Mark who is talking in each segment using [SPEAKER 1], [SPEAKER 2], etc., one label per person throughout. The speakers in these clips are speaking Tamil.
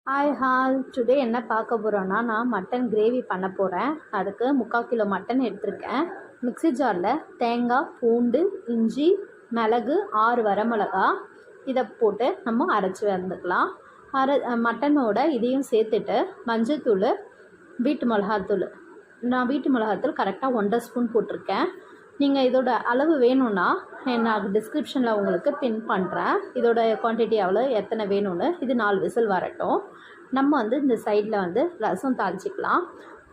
[SPEAKER 1] ஹாய் ஹால் டுடே என்ன பார்க்க போகிறோன்னா நான் மட்டன் கிரேவி பண்ண போகிறேன். அதுக்கு 3/4 கிலோ மட்டன் எடுத்திருக்கேன். மிக்ஸி ஜாரில் தேங்காய், பூண்டு, இஞ்சி, மிளகு, 6 வரமிளகா இதை போட்டு நம்ம அரைச்சி வந்துக்கலாம். மட்டனோட இதையும் சேர்த்துட்டு மஞ்சள்தூள், வீட்டு மிளகாத்தூள், நான் வீட்டு மிளகாத்தூள் கரெக்டாக 1.5 ஸ்பூன் போட்டிருக்கேன். நீங்கள் இதோட அளவு வேணும்னா நான் டிஸ்கிரிப்ஷனில் உங்களுக்கு பின் பண்ணுறேன். இதோட குவான்டிட்டி எவ்வளோ, எத்தனை வேணும்னு. இது 4 விசில் வரட்டும். நம்ம இந்த சைடில் ரசம் தாளிச்சிக்கலாம்.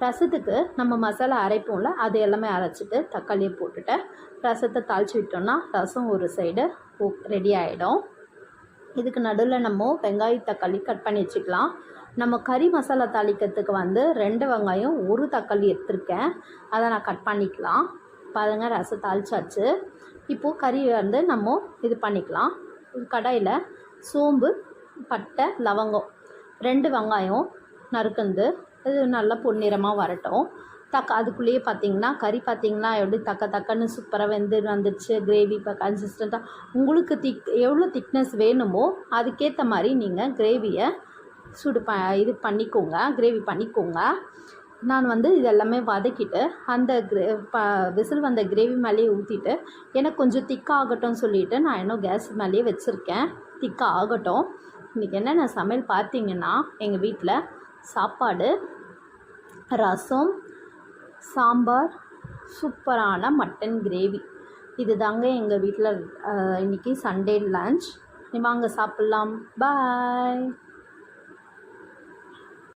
[SPEAKER 1] ரசத்துக்கு நம்ம மசாலா அரைப்போம்ல, அது எல்லாமே அரைச்சிட்டு தக்காளியை போட்டுட்டு ரசத்தை தாளித்து விட்டோம்னா ரசம் ஒரு சைடு ரெடி ஆகிடும். இதுக்கு நடுவில் நம்ம வெங்காயம், தக்காளி கட் பண்ணி வச்சுக்கலாம். நம்ம கறி மசாலா தாளிக்கிறதுக்கு 2 வெங்காயம், 1 தக்காளி எடுத்திருக்கேன். அதை நான் கட் பண்ணிக்கலாம். பாருங்க, ரசம் தாளிச்சாச்சு. இப்போது கறி நம்ம இது பண்ணிக்கலாம். கடாயில் சோம்பு, பட்டை, லவங்கம், 2 வெங்காயம் நறுக்குந்து இது நல்லா பொன்னிறமாக வரட்டும். அதுக்குள்ளேயே பார்த்திங்கன்னா கறி பார்த்திங்கன்னா எப்படி தக்கன்னு சூப்பராக வந்துடுச்சு. கிரேவி இப்போ கன்சிஸ்டண்ட்டாக உங்களுக்கு எவ்வளோ திக்னஸ் வேணுமோ அதுக்கேற்ற மாதிரி நீங்கள் கிரேவியை இது பண்ணிக்கோங்க, கிரேவி பண்ணிக்கோங்க. நான் இது எல்லாமே வதக்கிட்டு அந்த விசில் வந்த கிரேவி மேலேயே ஊற்றிட்டு எனக்கு கொஞ்சம் திக்காகட்டும் சொல்லிவிட்டு நான் இன்னும் கேஸ் மேலேயே வச்சுருக்கேன். திக்காக ஆகட்டும். இன்றைக்கி என்னென்ன சமையல் பார்த்திங்கன்னா, எங்கள் வீட்டில் சாப்பாடு, ரசம், சாம்பார், சூப்பரான மட்டன் கிரேவி. இது தாங்க எங்கள் வீட்டில் இன்றைக்கி சண்டே லன்ச். வாங்க சாப்பிட்லாம். பாய்.